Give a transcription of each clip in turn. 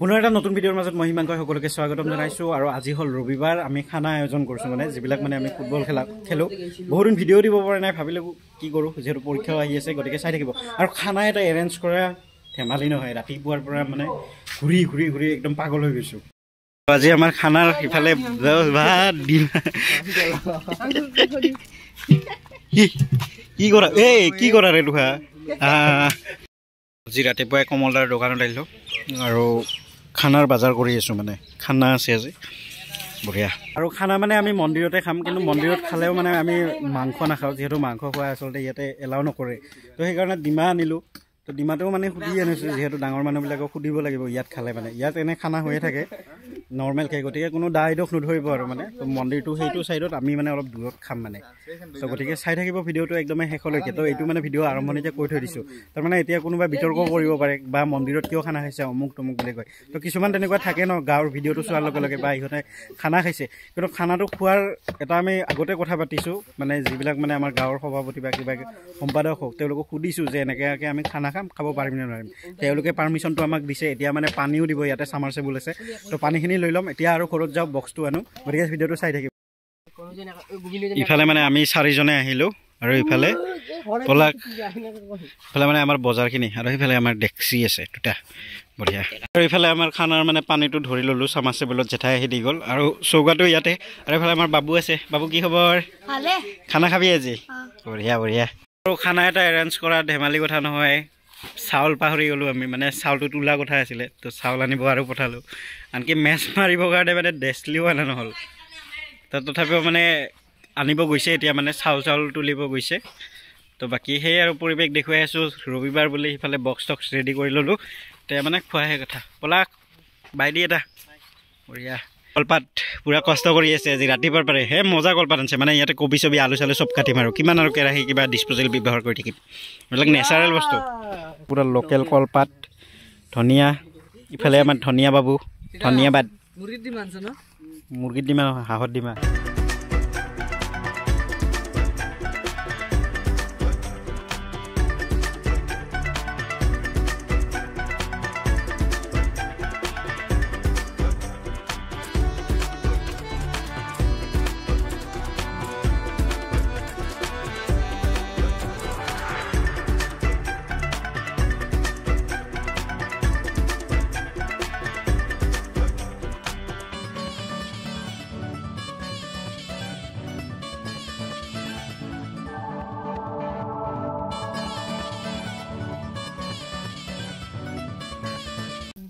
পুনৰ এটা নতুন ভিডিঅ'ৰ মাজত মই হিমাংকই সকলোকে স্বাগতম জনাইছোঁ আৰু আজি হ'ল ৰবিবাৰ আমি খানা আয়োজন কৰিছোঁ মানে যিবিলাক মানে আমি ফুটবল খেলোঁ বহুদিন ভিডিঅ' দিব পৰা নাই ভাবিলোঁ কি কৰোঁ যিহেতু পৰীক্ষাও আহি আছে গতিকে চাই থাকিব আৰু খানা এটা এৰেঞ্জ কৰা ধেমালি নহয় ৰাতিপুৱাৰ পৰা মানে ঘূৰি ঘূৰি ঘূৰি একদম পাগল হৈ গৈছোঁ আজি আমাৰ খানাৰ ইফালে ভাত দিম কি কৰা কি কৰা ৰে লোহা আজি ৰাতিপুৱাই কমলদাৰ দোকানত আহিলোঁ আৰু খানাৰ বজাৰ কৰি আছোঁ মানে খানা আছে আজি বঢ়িয়া আৰু খানা মানে আমি মন্দিৰতে খাম কিন্তু মন্দিৰত খালেও মানে আমি মাংস নাখাওঁ যিহেতু মাংস খোৱা আচলতে ইয়াতে এলাও নকৰে তো সেইকাৰণে ডিমা আনিলোঁ তো ডিমাটোও মানে সুধি আনিছোঁ যিহেতু ডাঙৰ মানুহবিলাকক সুধিব লাগিব ইয়াত খালে মানে ইয়াত এনে খানা হৈয়ে থাকে নৰ্মেলকৈ গতিকে কোনো দায় দোষ নধৰিব আৰু মানে তো মন্দিৰটো সেইটো ছাইডত আমি মানে অলপ দূৰত খাম মানে তো গতিকে চাই থাকিব ভিডিঅ'টো একদমেই শেষলৈকে তো এইটো মানে ভিডিঅ' আৰম্ভণিতে কৈ থৈ দিছোঁ তাৰমানে এতিয়া কোনোবা বিতৰ্ক কৰিব পাৰে বা মন্দিৰত কিয় খানা খাইছে অমুক তমুক বুলি কয় তো কিছুমান তেনেকুৱা থাকে ন গাঁৱৰ ভিডিঅ'টো চোৱাৰ লগে লগে বা ইহঁতে খানা খাইছে কিন্তু খানাটো খোৱাৰ এটা আমি আগতে কথা পাতিছোঁ মানে যিবিলাক মানে আমাৰ গাঁৱৰ সভাপতি বা কিবা সম্পাদক হওক তেওঁলোকক সুধিছোঁ যে এনেকৈ আমি খানা খাব পাৰিম নে নোৱাৰিম তেওঁলোকে পাৰ্মিশ্যনটো আমাক দিছে এতিয়া মানে পানীও দিব ইয়াতে ছামাৰচেবল আছে তো পানীখিনি লৈ ল'ম এতিয়া আৰু ঘৰত যাওঁ বক্সটো আনো গতিকে ভিডিঅ'টো চাই থাকিব ইফালে মানে আমি চাৰিজনে আহিলোঁ আৰু ইফালে পলাক ইফালে মানে আমাৰ বজাৰখিনি আৰু সেইফালে আমাৰ ডেক্সি আছে দুটা বঢ়িয়া আৰু ইফালে আমাৰ খানাৰ মানে পানীটো ধৰি ল'লোঁ ছামাৰচেবলত জেঠাই আহি দি গ'ল আৰু চৌকাটো ইয়াতে আৰু ইফালে আমাৰ বাবু আছে বাবু কি খবৰ খানা খাবি আজি বঢ়িয়া বঢ়িয়া আৰু খানা এটা এৰেঞ্জ কৰা ধেমালি কথা নহয় চাউল পাহৰি গ'লোঁ আমি মানে চাউলটো তোলা কথা আছিলে তো চাউল আনিব আৰু পঠালোঁ আনকি মেচ মাৰিবৰ কাৰণে মানে ডেছলিও অনা নহ'ল তো তথাপিও মানে আনিব গৈছে এতিয়া মানে চাউল তুলিব গৈছে তো বাকী সেই আৰু পৰিৱেশ দেখুৱাই আছোঁ ৰবিবাৰ বুলি সিফালে বক্স টক্স ৰেডি কৰি ল'লোঁ এতিয়া মানে খোৱাহে কথা পলাক বাইদি এটা বঢ়িয়া কলপাত পূৰা কষ্ট কৰি আছে আজি ৰাতিপুৱাৰ পাৰে হে মজা কলপাত আনিছে মানে ইয়াতে কবি চবি আলু চালু চব কাটিম আৰু কিমান আৰু কেৰাহী কিবা ডিছপ'জেল ব্যৱহাৰ কৰি থাকিম এইবিলাক নেচাৰেল বস্তু পূৰা লোকেল কলপাত ধনিয়া ইফালে আমাৰ ধনিয়া বাবু ধনিয়া বাদ মুৰ্গীৰ ডিমা হাঁহৰ ডিমা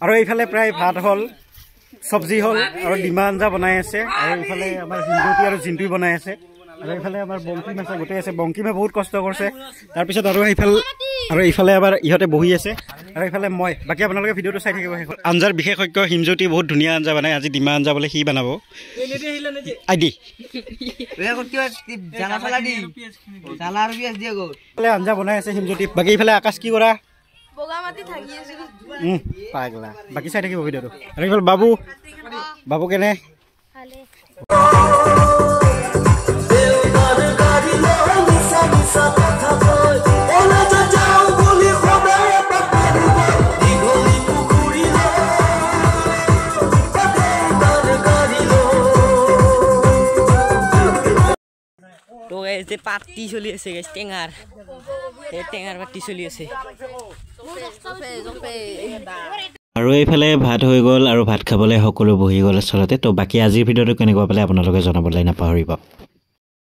আৰু এইফালে প্ৰায় ভাত হ'ল চব্জি হ'ল আৰু ডিমা আঞ্জা বনাই আছে আৰু এইফালে আমাৰ হিন্দুটি আৰু জিন্টুই বনাই আছে আৰু এইফালে আমাৰ বংকিম আছে গোটেই আছে বংকিমে বহুত কষ্ট কৰিছে তাৰপিছত আৰু এইফালে আমাৰ ইহঁতে বহি আছে আৰু এইফালে মই বাকী আপোনালোকে ভিডিঅ'টো চাই থাকিব শেষ আঞ্জাৰ বিশেষজ্ঞ হিমজ্যোতি বহুত ধুনীয়া আঞ্জা বনাই আজি ডিমা আঞ্জা বোলে সি বনাব আঞ্জা বনাই আছে হিমজ্যোতি বাকী এইফালে আকাশ কি কৰা পাগলা বাকী চাই থাকিব ভিডিঅ'টো আৰু এইফালে বাবু কেনে তো যে পাৰ্টি চলি আছে টেঙাৰ পাৰ্টি চলি আছে আৰু এইফালে ভাত হৈ গ'ল আৰু ভাত খাবলৈ সকলো বহি গ'ল আচলতে তো বাকী আজিৰ ভিডিঅ'টো কেনেকুৱা পালে আপোনালোকে জনাবলৈ নাপাহৰিব।